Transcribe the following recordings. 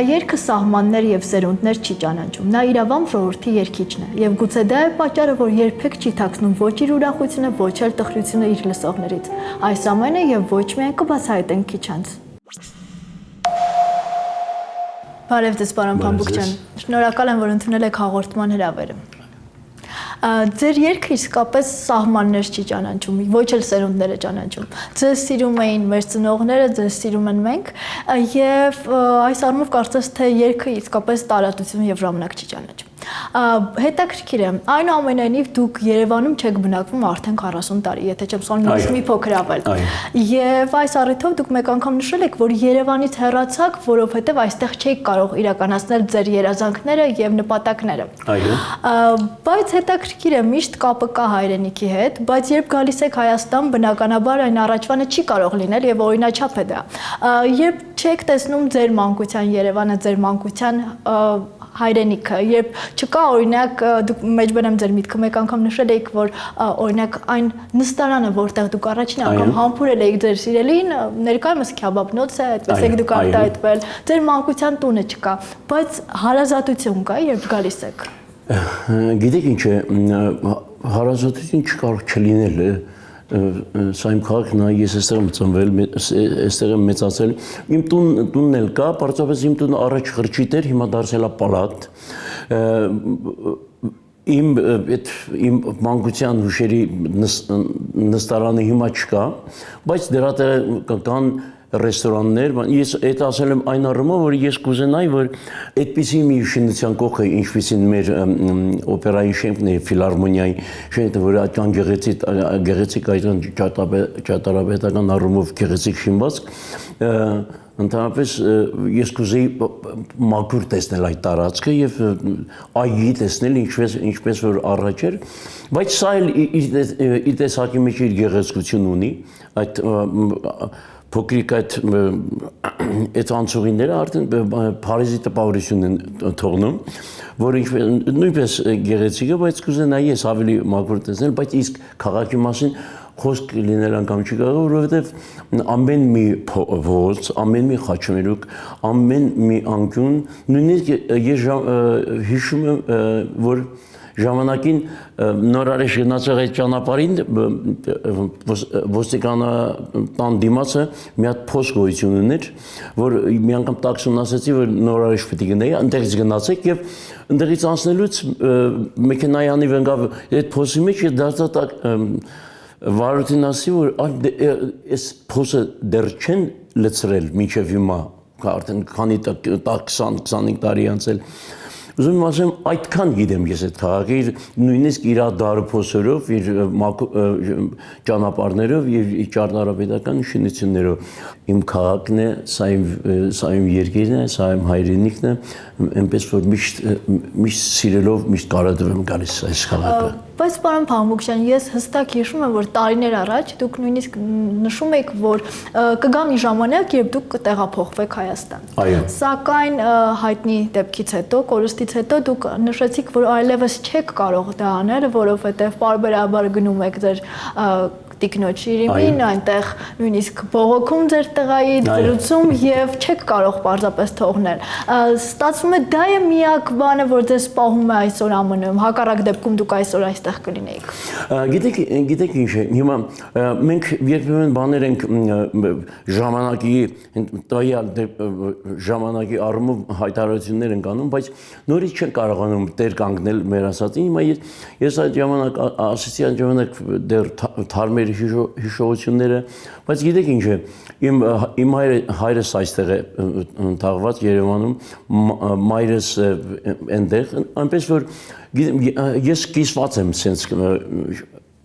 երգը սահմաններ եւ սերունդներ չի ճանաչում։ Նա իրավամբ ժողովրդի երգիչն է եւ գուցե դա է պատճառը, որ երբեք չի թաքցնում ոչ իր ուրախությունը, ոչ էլ տխրությունը իր լսողներից։ Այս ամենը եւ ոչ միայն կբացահայտենք քիչ անց։ Բարև ձեզ, պարոն Փամբուկյան։ Շնորհակալ եմ, որ ընդունել եք հաղորդման հրավերը։ Ձեր երգը իսկապես սահմաններ չի ճանաչում, ոչ էլ սերունդները ճանաչում։ Ձեզ սիրում էին մեր ծնողները, ձեզ սիրում են մենք, եւ այս առումով կարծես թե երգը իսկապես տարածություն եւ ժամանակ չի ճանաչում։ Հետաքրքիր է, այնուամենայնիվ դուք Երևանում չեք բնակվում արդեն 40 տարի, եթե չեմ սխալվում, մի փոքր ավել։ Եվ այս առիթով դուք մեկ անգամ նշել եք, որ Երևանից հեռացաք, որովհետև այստեղ չեք կարող իրականացնել ձեր երազանքները եւ նպատակները։ Բայց հետաքրքիր է, միշտ կապը կա հայրենիքի հետ, բայց երբ գալիս եք Հայաստան, բնականաբար այն առաջվանը չի կարող լինել եւ օրինաչափ է դա։ Երբ չեք տեսնում ձեր մանկության Երևանը, ձեր մանկության հայրենիքը, երբ չկա օրինակ դուք մեջբերեմ ձեր միտքը մեկ անգամ նշել եք, որ օրինակ այն նստարանը, որտեղ դուք առաջին անգամ համբուրել եք ձեր սիրելին, ներկայումս քյաբաբնոց է, այդպես եք դուք արտահայտվել, ձեր մանկության տունը չկա, բայց հարազատություն կա, երբ գալիս եք։ Գիտեք ինչ է, հարազատություն չկարող չլինել է, սա իմ քաղաքն է, ես այստեղ եմ ծնվել, այստեղ եմ մեծացել, իմ տունն էլ կա, պարզապես իմ տունը առաջ խրճիտ էր, հիմա դարձել է պալատ, իմ մանկության հուշերի նստարանը հիմա չկա, բայց դրա տեղ կան ռեստորաններ, ես այդ ասել եմ այն առումով, որ ես կուզենայի, որ այդպիսի մի շինության կողքը, ինչպիսին մեր օպերայի շենքն է, ֆիլհարմոնիայի շենքը, որ այդքան գեղեցիկ այդքան ճարտարապետական առումով գեղեցիկ շինվածք, ընդհանրապես ես կուզեի մաքուր տեսնել այդ տարածքը եւ այգի տեսնել ինչպես որ առաջ էր, բայց սա էլ իր տեսակի մեջ իր գեղեցկություն ունի, այդ փոքրիկ այդ անցուղիները արդեն Փարիզի տպավորություն են թողնում, որ նույնպես գեղեցիկ է, բայց կուզենայի ես ավելի մաքուր տեսնել, բայց իսկ քաղաքի մասին խոսք լինել անգամ չի կարող, որովհետև ամեն մի փողոց, ամեն մի խաչմերուկ, ամեն մի անկյուն, նույնիսկ ես հիշում եմ, որ ժամանակին նորարեշ գնացող այդ ճանապարհին ոստիկանատան դիմացը մի հատ փոս գոյություն ուներ, որ մի անգամ տաքսուն ասեցի, որ նորարեշ պետք է գնայի, այնտեղից գնացեք եւ այնտեղից անցնելուց մեքենայի անիվ ընկավ այդ փոսի մեջ եւ դարձա վարորդին ասի, որ այս փոսը դեռ չեն լցրել մինչև հիմա, արդեն քանի 20-25 տարի անցել։ Ուզում եմ ասեմ, այդքան գիտեմ ես այդ քաղաքը, նույնիսկ իր դարփոսերով, իր ճանապարհներով եւ իր ճարտարապետական շինություններով։ Իմ քաղաքն է, սա իմ երկիրն է, սա իմ հայրենիքն է, այնպես որ միշտ սիրելով միշտ կարոտում եմ գալիս այս քաղաքը։ Բայց պարոն Փամբուկյան, ես հստակ հիշում եմ, որ տարիներ առաջ դուք նույնիսկ նշում եք, որ կգա մի ժամանակ, երբ դուք կտեղափոխվեք Հայաստան։ Սակայն հայտնի դեպքից հետո, կորուստից հետո դուք նշեցիք, որ այլևս չեք կարող դա անել, որովհետև պարբերաբար գնում եք ձեր տիկնոջ Շիրիմին, այնտեղ նույնիսկ բողոքում ձեր տղայից, դրուցում եւ չեք կարող պարզապես թողնել։ Ստացվում է դա է միակ բանը, որ ձեզ պահում է այսօր ԱՄՆ-ում, հակառակ դեպքում դուք այսօր այստեղ կլինեիք։ Գիտեք ինչ է, հիմա մենք երբեմն բաներ ենք ժամանակի առումով հայտարարություններ ենք անում, բայց նորից չեն կարողանում տեր կանգնել մեր ասածին։ Հիմա ես այդ ժամանակ ասեցի, այդ ժամանակ դեռ թարմեր հիշողությունները, բայց գիտեք ինչ է, իմ հայրս այստեղ է թաղված Երևանում, մայրս այնտեղ, այնպես որ ես կիսված եմ սենց,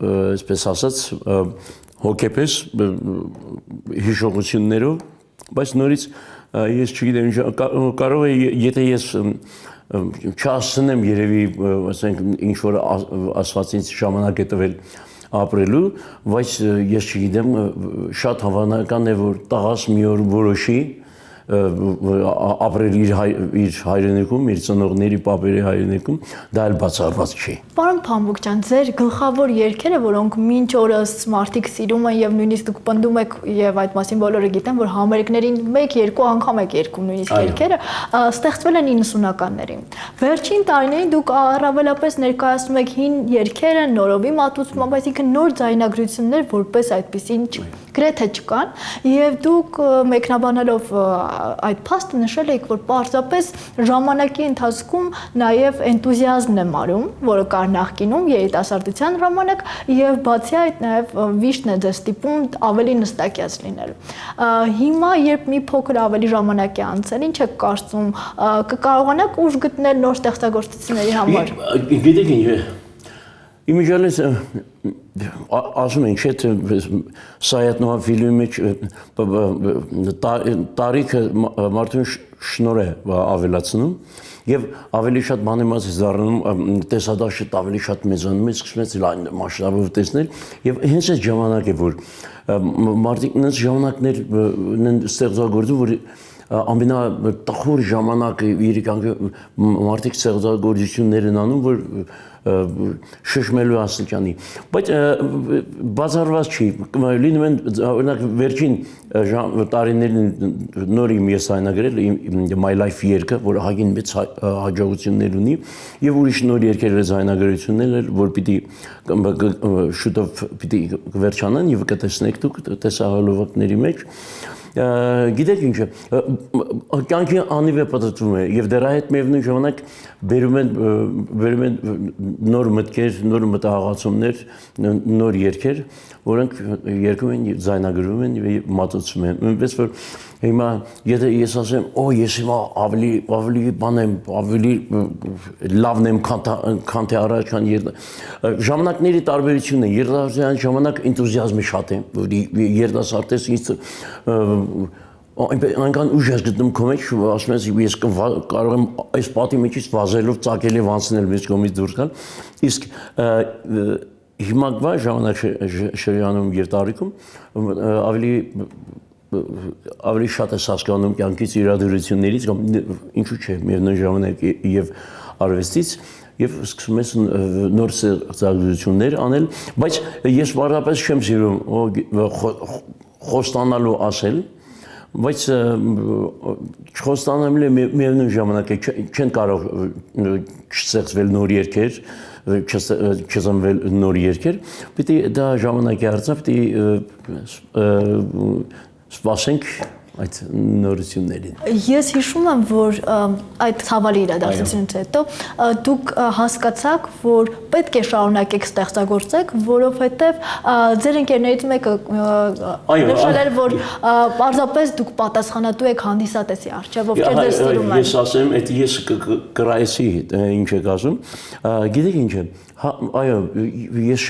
այսպես ասած, հոգեպես հիշողություններով, բայց նորից ես չգիտեմ, կարող է, եթե ես չասցնեմ երևի, ասենք, ինչ-որ ասվածից ժամանակ է տվել ապրելու, բայց ես չգիտեմ, շատ հավանական է, որ տղաս մի օր որոշի ապրել իր հայրենիքում, իր ծնողների պապերի հայրենիքում, դա էլ բացառված չի։ Պարոն Փամբուկյան, ձեր գլխավոր երգերը, որոնք մինչ օրս մարդիկ սիրում են եւ նույնիսկ դուք պնդում եք եւ այդ մասին բոլորը գիտեն, որ համերգներին 1-2 անգամ եք երգում նույնիսկ երգերը, ստեղծվել են 90-ականներին։ Վերջին տարիներին դուք առավելապես ներկայացնում եք հին երգերը, նորովի մատուցում, այսինքն նոր ձայնագրություններ որպես այդպեսին գրեթե չկան, եւ դուք մեկնաբանելով այդ փաստը նշել եք, որ պարզապես ժամանակի ընթացքում նաեւ էնտուզիազմն է մարում, որը կար նախկինում երիտասարդության ժամանակ, եւ բացի այդ նաեւ վիշտն է ձեզ ստիպում ավելի նստակյաց լինել։ Հիմա երբ մի փոքր ավելի ժամանակ է անցել, ինչ եք կարծում, կկարողանաք ուժ գտնել նոր ստեղծագործությունների համար։ Գիտեք ինչ, իմիջիալես ասում ենք, չէ՞ Սայաթ ֆիլմի մեջ տարիքը մարդուն շնորհ է ավելացնում եւ ավելի շատ բանիմաց է դառնում, տեսադաշտը ավելի շատ մեծանում է, սկսում է լայն մասշտաբով տեսնել եւ հենց այդ ժամանակ է, որ մարդիկ նենց ժամանակներ են ստեղծագործում, որ ամենատխուր ժամանակը իր կյանքի մարդիկ ստեղծագործություններ են անում, որ շշմելու աստիճանի, բայց բացառված չի, լինում են օրինակ վերջին տարիներին նոր իմ ես ձայնագրել My Life երգը, որը հագին մեծ հաջողություններ ունի եւ ուրիշ նոր երգեր ձայնագրություններ, որ պիտի շուտով պիտի վերջանան եւ կտեսնեք դուք տեսահոլովակների մեջ գիտեք ինչ է, կյանքի անիվ է պատտվում է եւ դրա հետ միևնույն ժամանակ բերում են նոր մտքեր, նոր մտահղացումներ, նոր երգեր, որոնք երգում են, ձայնագրվում են եւ մատուցվում են։ Նույնպես որ հիմա եթե ես ասեմ, ես հիմա ավելի բան եմ, ավելի լավն եմ, քան թե առաջ, ժամանակների տարբերությունն է, երիտասարդության ժամանակ էնտուզիազմը շատ է, որ երիտասարդես ինձ այնքան ուժ ես գտնում քո մեջ, ասում ես ես կարող եմ այս պատի մեջից վազելով ծակել եւ անցնել մեծ կողմից դուրս գալ, իսկ հիմա ժամանակ շրջանում եւ տարիքում ավելի շատ է հասկանում կյանքից իրադարձություններից կամ ինչու՞ չէ միևնույն ժամանակ եւ արվեստից եւ սկսում ես նոր ստեղծագործություններ անել, բայց ես բառապես չեմ սիրում խոստանալու ասել, բայց չխոստանալու միևնույն ժամանակ չեն կարող չստեղծվել նոր երգեր, չծնվել նոր երգեր, պիտի դա ժամանակի հարցը, պիտի սպասենք այդ նորություններին։ Ես հիշում եմ, որ այդ ցավալի իրադարձությունից հետո դուք հասկացաք, որ պետք է շարունակեք ստեղծագործեք, որովհետև ձեր ընկերներից մեկը նշել էր, որ պարզապես դուք պատասխանատու եք հանդիսատեսի առջև, ովքեր ձեզ սիրում են։ Ես ասեմ, այդ ես կրայեսի ինչ եք ասում, գիտեք ինչ է, այո, ես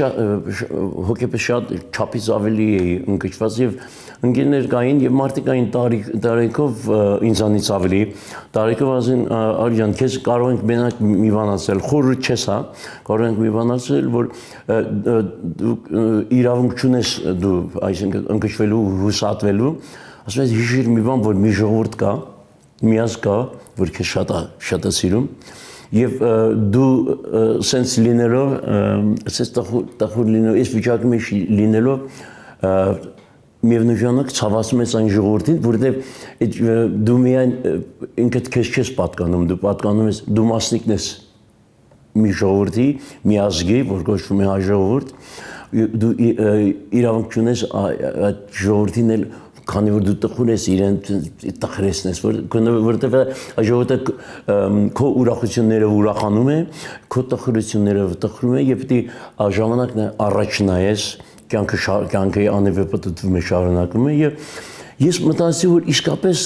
հոգեպես շատ չափից ավելի էի ընկճված եւ ընկերներ կային եւ մարդիկ կային տարիքով ինձանից ավելի տարիքով ասեն արյան քեզ կարող ենք մենակ մի բան ասել խորը չես հա կարող ենք մի բան ասել որ իրավունք չունես դու այսինքն ընկճվելու հուսատվելու ասում ես հիշիր մի բան որ մի ժողովուրդ կա մի ազգ կա որ քեզ շատ է սիրում եւ դու սենց լինելով սենց տխուր լինելով այս վիճակի մեջ լինելով միևնույն ժամանակ ցավացում ես այն ժողովրդին, որովհետև դու միայն ինքդ քեզ չես պատկանում, դու պատկանում ես, դու մասնիկն ես մի ժողովրդի, մի ազգի, որ կոչվում է հայ ժողովուրդ, դու իրավունք չունես այդ ժողովրդին էլ քանի որ դու տխուր ես իրեն տխրեցնես, որովհետև ժողովուրդը քո ուրախություններով ուրախանում է, քո տխրություններով տխրում է եւ պիտի ժամանակն առաջ նայես կյանքի անևեպտտվում է շարունակում է եւ ես մտածի որ իսկապես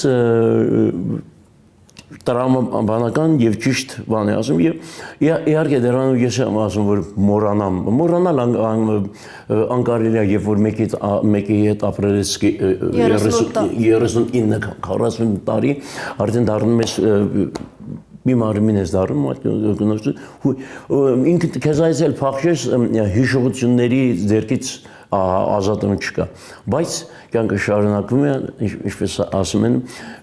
տրամաբանական եւ ճիշտ բան է ասում եւ իհարկե դրանով ես եմ ասում որ մոռանալ անկարելի է երբ որ մեկի հետ ապրել ես 39-40 տարի արդեն դառնում ես մի մարմին ես դառնում ինքդ քեզ այցել փախչես հիշողությունների ձեռքից ազատում չկա, բայց կյանքը շարունակվում է, ինչպես ասում են,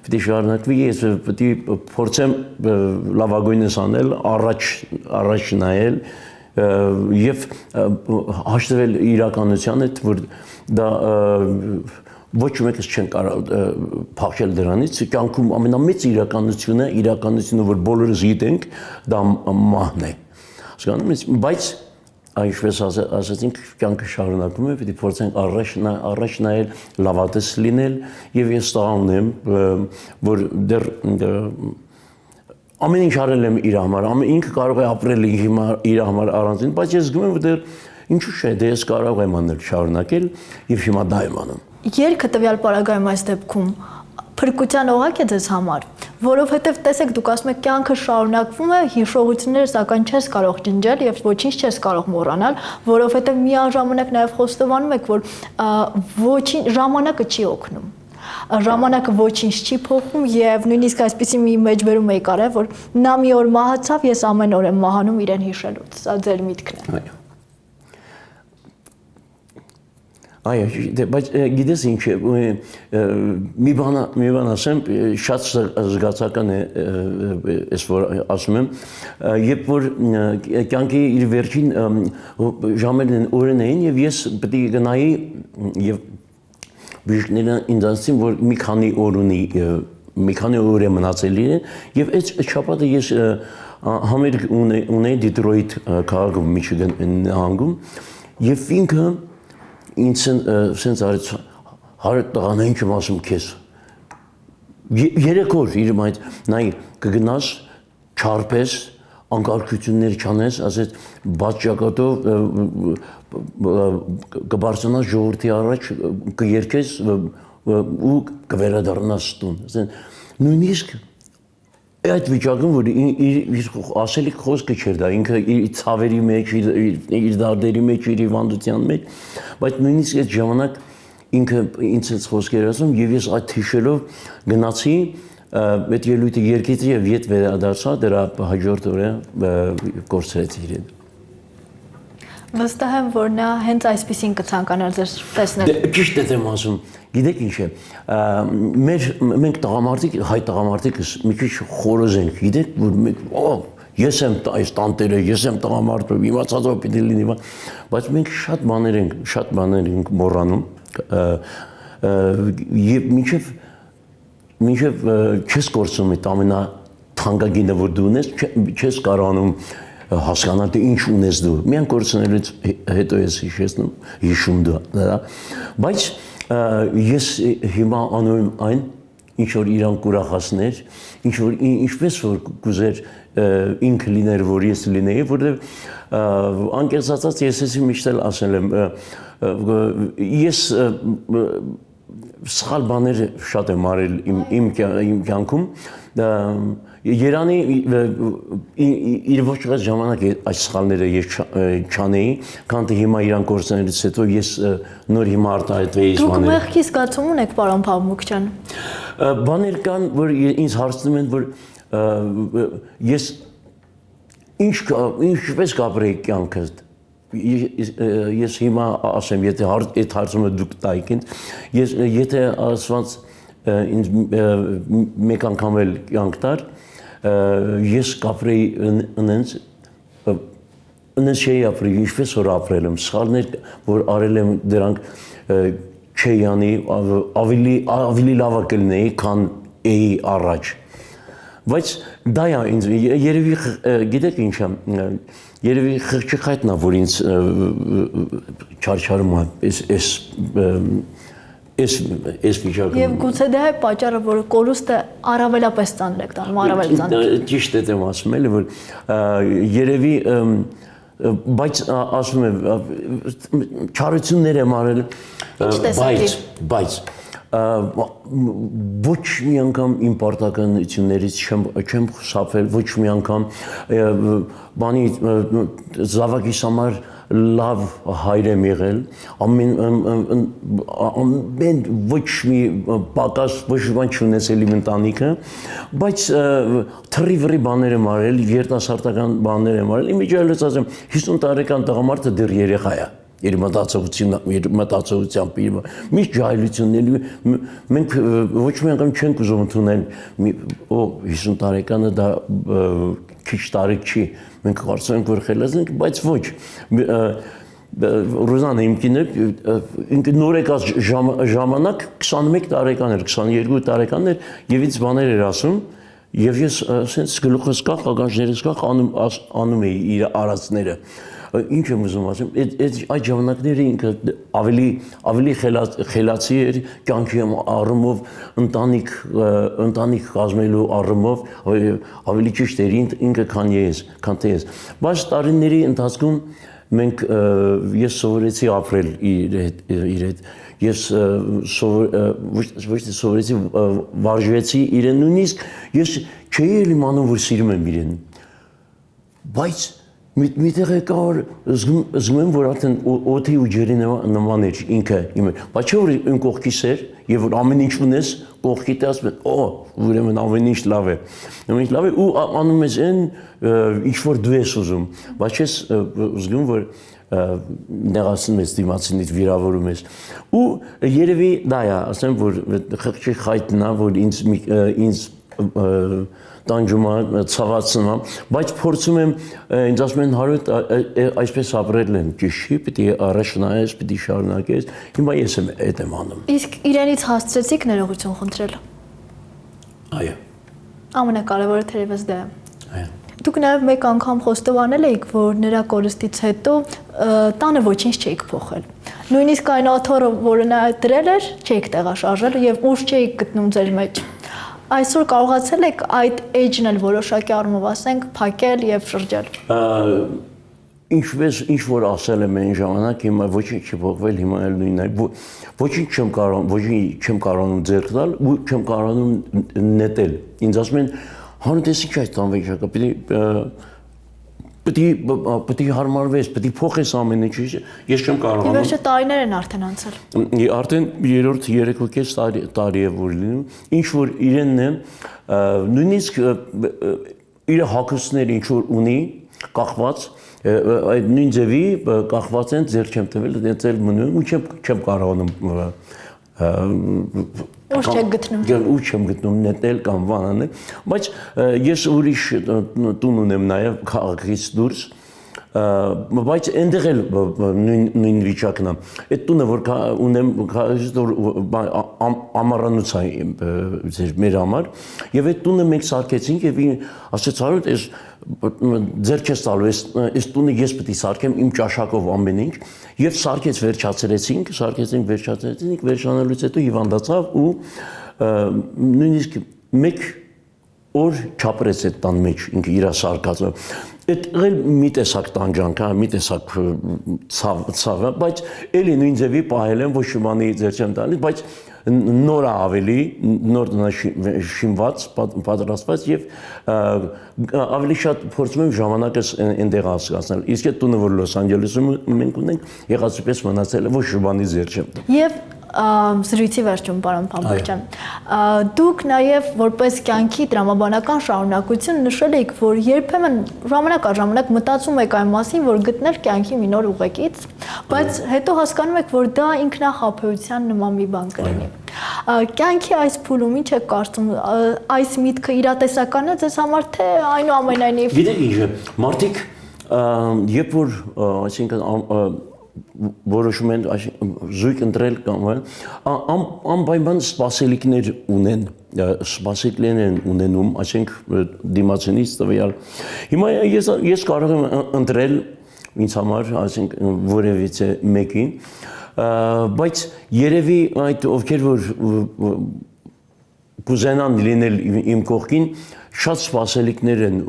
պիտի շարունակվի, ես պիտի փորձեմ լավագույնս անել, առաջ նայել եւ հաշտվել իրականության հետ, որ դա ոչ մեկս չեն կարող փախչել դրանից, կյանքում ամենամեծ իրականությունը, որ բոլորս գիտենք, դա մահն է, հասկանում եք, բայց ինչպես ասացինք, կյանքը շարունակվում է, պիտի փորձենք առաջ նայել, լավատես լինել եւ ես տղա ունեմ, որ դեռ ամեն ինչ արել եմ իր համար, ինքը կարող է ապրել իր համար առանձին, բայց ես զգում եմ, որ դեռ ինչու՞ չէ, դե ես կարող եմ անել շարունակել եւ հիմա դա եմ անում։ Երգը տվյալ պարագայում այս դեպքում փրկության օղակ է ձեզ համար, որովհետև տեսեք դուք ասում եք կյանքը շարունակվում է, հիշողությունները սակայն չես կարող ջնջել եւ ոչինչ չես կարող մոռանալ, որովհետև միաժամանակ նաեւ խոստովանում եք, որ ոչինչ ժամանակը չի օգնում։ Ժամանակը ոչինչ չի փոխում եւ նույնիսկ այսպեսի մի մեջբերում էի կարել, որ նա մի օր մահացավ, ես ամեն օր եմ մահանում իրեն հիշելուց։ Սա ձեր միտքն է։ Այո, բայց գիտես ինչ է, մի բան ասեմ, շատ զգացական է, ես որ ասում եմ, երբ որ կյանքի իր վերջին ժամերն օրերն էին եւ ես պետք է գնայի եւ բժիշկները ինձ ասացին, որ մի քանի օր է մնացել իրեն եւ այդ շաբաթը ես համերգ ունեի Դիտրոյթ քաղաքում Միչիգան նահանգում եւ ինքը ինձ սենց արեց հարդ տղան ինչ եմ ասում քեզ երեք օր իր այդ նայ կգնաս չարպես անկարգություններ չանես ասես բաց ճակատով կբարձրանաս ժողովրդի առաջ կերկես ու կվերադառնաս տուն ասեն նույնիսկ այդ վիճակում որ իր ասելիք խոսքը չէր դա ինքը իր ցավերի մեջ իր դարդերի մեջ իր հիվանդության մեջ բայց նույնիսկ այդ ժամանակ ինքը ինձ այդ խոսքեր ասում եւ ես այդ հիշելով գնացի այդ ելույթը երկեցի եւ ետ վերադարձա դրա հաջորդ օրը կորցրեցի իրեն Վստահ եմ որ նա հենց այսպեսին կցանկանար ձեզ տեսնել Ճիշտ եմ ասում գիտեք ինչ է մենք տղամարդիկ հայ տղամարդիկս մի քիչ խորոզ ենք գիտեք որ ես եմ այս տանտերը ես եմ տղամարդը իմացածով պիտի լինի բայց մենք շատ բաներ ենք մոռանում եւ մինչեւ չես կորցնում այդ ամենաթանկագինը որ դու ունես չես կարողանում հասկանալ թե ինչ ունես դու միան կորցնելուց հետո ես հիշում դա բայց ես հիմա անում եմ այն ինչ որ իրան կուրախացներ ինչ որ ինչպես որ կուզեր ինքը լիներ որ ես լինեի որովհետև անկեղծ ասած ես էսի միշտ էլ ասել եմ ես սխալ բաներ շատ եմ արել իմ կյանքում Երանի իր ոչ რაღაც ժամանակ այս սխալները ես չանեի, քան թե հիմա իրան կորցնելուց հետո ես նոր հիմա արտահայտվեի Դուք մեղքի զգացում ունեք, պարոն Փամոկյան։ Բաներ կան, որ ինձ հարցնում են, որ ես ինչպես կապրեի կյանքս։ Ես հիմա ասեմ, եթե այդ հարցումը դուք տայիք ինձ, եթե ասված ինձ մեկ անգամ էլ կյանք տար, ես կապրեի ընենց չէի ապրի, ինչպես որ ապրել եմ, սխալներ, որ արել եմ դրանք չէի անի, ավելի լավը կլինեի, քան էի առաջ։ Բայց դա է ինձ, երևի, գիտեք ինչ է, երևի խղճղայտնա, որ ինձ չարչարում Ես վիճակում։ Եվ գուցե դա է պատճառը, որ կորուստը առավելապես ծանր եք տանում, առավել ծանր։ Ճիշտ եմ ասում էլի, որ երևի, բայց ասում եմ, չարություններ եմ արել, բայց ոչ մի անգամ իմ պարտականություններից չեմ խուսափել, ոչ մի անգամ բանի զավակիս համար լավ հայր եմ եղել, ամեն ոչ մի պակաս, ոչ մի բան չունեցել իմ ընտանիքը, բայց թռի-վռի բաներ եմ արել, երիտասարդական բաներ եմ արել, իմ իջայլոց ասեմ, 50 տարեկան տղամարդը դեռ երեխա է, իր մտածողությամբ միշտ ջահելությունների մենք ոչ մի անգամ չենք ուզում ընդունել 50 տարեկանը դա քիչ տարիք չի մենք կարծում ենք որ խելաց ենք բայց ոչ Ռուզանը իմ կինը ինքը նոր եկած ժամանակ 21 տարեկան էր 22 տարեկան էր եւ ինձ բաներ էր ասում եւ ես ասենց գլուխս կախ ագանջներս կախ անում էի իր արածները Ինչ եմ ուզում ասեմ, այդ ժամանակները ինքը ավելի խելացի էր կյանքի առումով, ընտանիք կազմելու առումով, ավելի ճիշտ էր ինքը քան ես։ Բայց տարիների ընթացքում մենք ես սովորեցի ապրել իր հետ, ես ոչ թե սովորեցի վարժվեցի իրեն նույնիսկ ես չէի իմանում որ սիրում եմ իրեն, բայց Միտեղ եկա որ զգում եմ որ արդեն օդի ու ջրի նման էր ինքը բայց չէ որ իմ կողքիս էր եւ որ ամեն ինչ ունես կողքիդ ասում են ուրեմն ամեն ինչ լավ է ու անում ես այն ինչ որ դու ես ուզում բայց ես զգում որ նեղացնում ես դիմացինից վիրավորում ես ու երևի դա է ասեմ որ խղճի խայտն է որ ինձ տանջում ցավացնում բայց փորձում եմ ինձ ասում են հարուտ այսպես ապրել եմ ճիշտ չի պիտի առաջ նայես պիտի շարունակես հիմա ես եմ այդ եմ անում իսկ իրենից հասցրեցիք ներողություն խնդրել այո ամենակարևորը թերևս դա է այո դուք նաև մեկ անգամ խոստովանել եք որ նրա կորստից հետո տանը ոչինչ չէիք փոխել նույնիսկ այն աթոռը որը նա դրել էր չէիք տեղաշարժել եւ ուժ չէիք գտնում ձեր մեջ Այսօր կարողացել եք այդ edge-ն էլ որոշակի առումով ասենք փակել եւ շրջել։ Ինչպես ինչ որ ասել եմ այն ժամանակ հիմա ոչինչ չի փոխվել հիմա էլ նույնն է ոչինչ չեմ կարողանում ձեռք տալ ու չեմ կարողանում նետել ինձ ասում են հանտեսի չէ այդ անվեճակը պիտի հարմարվես պիտի փոխես ամեն ինչ ես չեմ կարողանում Իվերջը տարիներ են արդեն անցել Արդեն 3-րդ 3.5 տարի է որ լինում ինչ որ իրենն է նույնիսկ իր հագուստները ինչ որ ունի կախված այդ նույն ձևի կախված են ձեր չեմ տվել դեցել մնում ու չեմ կարողանում Ուր չեք գտնում Ուր չեմ գտնում նետել կամ վանանել բայց ես ուրիշ տուն ունեմ նաև քաղաքից դուրս բայց այնտեղ էլ նույն վիճակն է այդ տունը որ ունեմ ամառանոց է մեր համար եւ այդ տունը մենք սարքեցինք եւ ասեց հարուտ այս ձեր չես տալու այս տունը ես պետք է սարքեմ իմ ճաշակով ամեն ինչ եւ սարքեց վերջացրեցինք վերջանալուց հետո հիվանդացավ ու նույնիսկ մեկ օր չապրեց այդ տան մեջ ինքը իր սարկածը այդ մի տեսակ տանջանք մի տեսակ ցավ բայց էլի նույն ձևի պահել եմ ոչ շմանի ձեր չեմ տալիս բայց նոր ավելի նոր շինված պատրաստված եւ ավելի շատ փորձում եմ ժամանակս այնտեղ հասկացնել իսկ այդ տունը որ Լոս Անջելեսում մենք ունենք եղածպես մնացել է ոչ շմանի ձեր չեմ եւ զրույցի վերջում պարոն Փամբուկյան դուք նաև որպես կյանքի դրամաբանական շարունակություն նշել եք որ երբեմն ժամանակ առ ժամանակ մտածում եք այն մասին որ գտնել կյանքի մի նոր ուղեկից բայց հետո հասկանում եք որ դա ինքնախաբեության նման մի բան կլինի կյանքի այս փուլում ինչ եք կարծում այս միտքը իրատեսական է ձեզ համար թե այնուամենայնիվ Գիտեք ինչ է մարդիկ երբ որ այսինքն որոշում են զույգ ընտրել կամ անպայման սպասելիքներ ունեն ունենում ասենք դիմացինից տվյալ հիմա ես կարող եմ ընտրել ինձ համար ասենք որևիցե մեկին բայց երևի այդ ովքեր որ կուզենան լինել իմ կողքին շատ սպասելիքներ են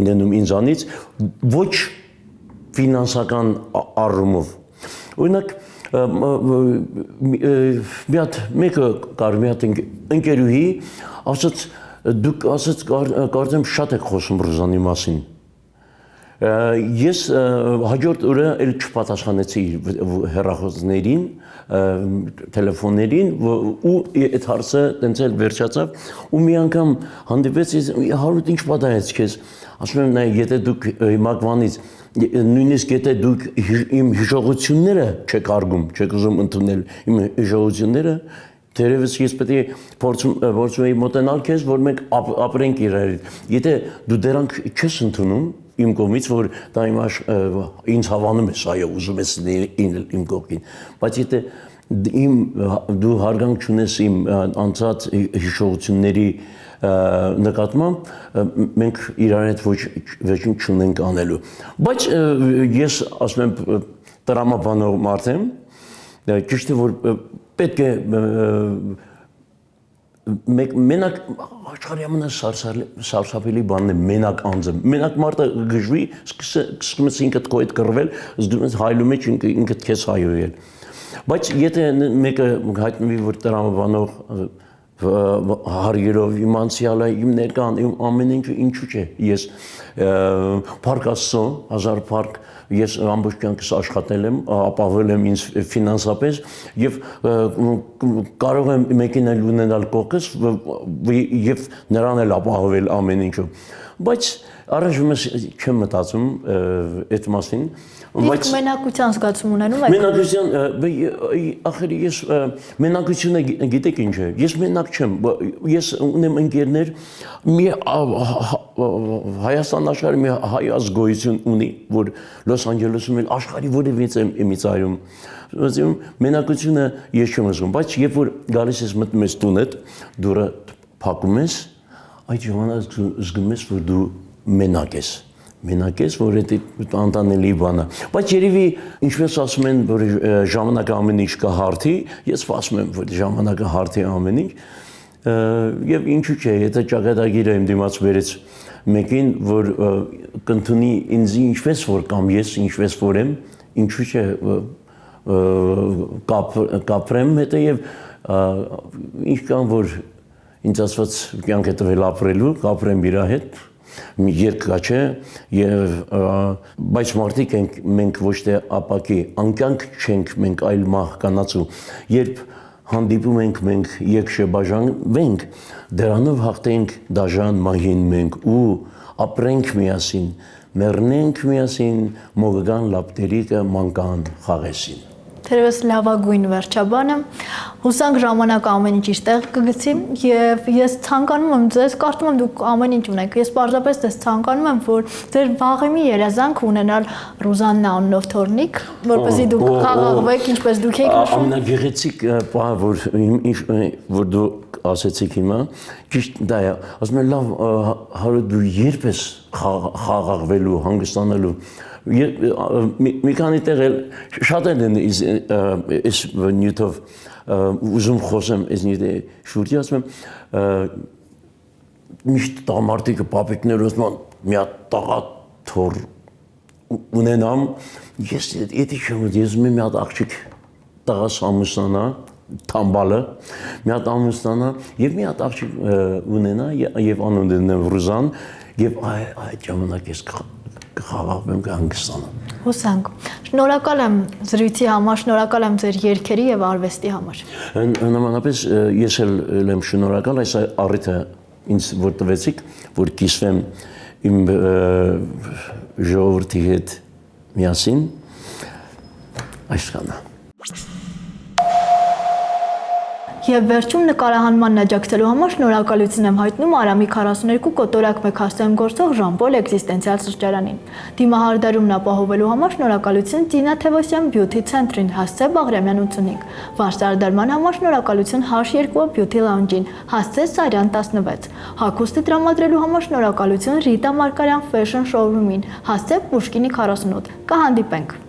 ունենում ինձանից ոչ ֆինանսական առումով օրինակ մի հատ մեկը կար մի հատ ընկերուհի ասաց դուք ասաց կարծեմ շատ եք խոսում Ռուզանի մասին Ես հաջորդ օրը էլ չպատասխանեցի հեռախոսներին, տելեֆոններին ու այդ հարցը տենց էլ վերջացավ ու մի անգամ հանդիպեց Հարութ ինչ պատահեց քեզ ասում եմ նայ եթե դուք հիմակվանից նույնիսկ եթե դուք իմ հիշողությունները չեք արգում չեք ուզում ընդունել իմ հիշողությունները Terevs ես պետք է փորձում եի մոտենալ քեզ որ մենք ապրենք իրար եթե դու դրանք չես ընդունում իմ կողմից որ դա ինձ հավանում ես այո ուզում ես իմ կողքին բայց եթե դու հարգանք չունես իմ անցած հիշողությունների նկատմամբ մենք իրար հետ ոչինչ չունենք անելու բայց ես ասում եմ տրամաբանող մարդ եմ ճիշտ է որ պետք է մենակ աշխարհի ամենասարսափելի բանն է մենակ անձը մենակ մարդը գժվի սկսում ես ինքդ քո հետ կռվել զգում ես հայլում ես ինքդ քեզ հայոյել բայց եթե մեկը հայտնվի որ տրամաբանող հարգելով իմ անցյալը իմ ներկան իմ ամեն ինչը ինչու՞ չէ ես Փառք Աստծո հազար փառք ես ամբողջ կյանքս աշխատել եմ ապահովել եմ ինձ ֆինանսապես եւ կարող եմ մեկին էլ ունենալ կողքս եւ նրան էլ ապահովել ամեն ինչով բայց առայժմ չեմ մտածում այդ մասին Իսկ մենակության զգացում ունենում եք Մենակության ախր ես մենակությունը գիտեք ինչ է ես մենակ չեմ ես ունեմ ընկերներ մի Հայաստան աշխարհի մի հայ ազգություն ունի որ Լոս Անջելեսում էլ աշխարհի որևիցե էմիցայում ասում մենակությունը ես չեմ զգում բայց երբ որ գալիս ես մտնում ես տունդ դուրը փակում ես այդ ժամանակ զգում ես որ դու մենակ ես որ այդ անտանելի բան է բայց երևի ինչպես ասում են որ ժամանակը ամեն ինչ կհարթի ես ասում եմ որ ժամանակը հարթի ամեն ինչ եւ ինչու՞ չէ եթե ճակատագիրը իմ դիմաց վերեց մեկին որ կընդունի ինձ ինչպես որ կամ ես ինչպես որ եմ ինչու՞ չէ կապրեմ հետո եւ ինչքան որ ինձ ասված կյանքը տվել ապրելու կապրեմ իր հետ երկա չէ եւ բայց մարդիկ ենք մենք ոչ թե ապակի անկյանք չենք մենք այլ մահ կանացու երբ հանդիպում ենք մենք եկշեբաժանվենք դրանով հաղթենք դաժան մահին մենք ու ապրենք միասին մեռնենք միասին մոգական լապտերիկը մանկան խաղեսին Թերևս լավագույն վերջաբանը հուսանք ժամանակը ամեն ինչ իր տեղ կգցի եւ ես ցանկանում եմ ձեզ կարծում եմ դուք ամեն ինչ ունեք ես պարզապես ձեզ ցանկանում եմ որ ձեր վաղեմի երազանք ունենալ Ռուզաննա անունով թորնիկ որպեսզի դուք խաղաղվեք ինչպես դուք եք նշում ամենագեղեցիկ բանը որ դու ասեցիք հիմա ճիշտ դա է ասում եմ լավ հարու դու երբ ես խաղաղվելու հանգստանալու մի քանի տեղ էլ շատ են այս նյութով ուզում խոսեմ այս նյութի շուրջ ասում եմ միշտ տղամարդիկը պապիկներ ասում են մի հատ տղա թոր ունենամ ես եթե չեմ ես մի հատ աղջիկ տղաս ամուսնանա թամբալը մի հատ ամուսնանա եւ մի հատ աղջիկ ունենա եւ անուն դնեմ Ռուզան եւ այդ ժամանակ ես կխաղաղվեմ կհանգստանամ Հուսանք շնորհակալ եմ զրույցի համար շնորհակալ եմ ձեր երգերի եւ արվեստի համար Նմանապես ես էլ եմ շնորհակալ այս առիթը ինձ որ տվեցիք որ կիսվեմ իմ ժողովրդի հետ միասին այսքանը Եվ վերջում նկարահանման աջակցելու համար շնորհակալություն եմ հայտնում Արամի 42 կոտորակ 1 հաստոյում գործող Ժամպոլ էքզիստենցիալ սրճարանին։ Դիմահարդարումն ապահովելու համար շնորհակալություն Տինա Թևոսյան Beauty Center-ին, հասցե Բաղրամյան 85։ Վարսարդարման համար շնորհակալություն H2 Beauty Lounge-ին, հասցե Սարյան 16։ Հագուստի տրամադրելու համար շնորհակալություն Ռիտա Մարկարյան Fashion Showroom-ին, հասցե Պուշկինի 48։ Կհանդիպենք։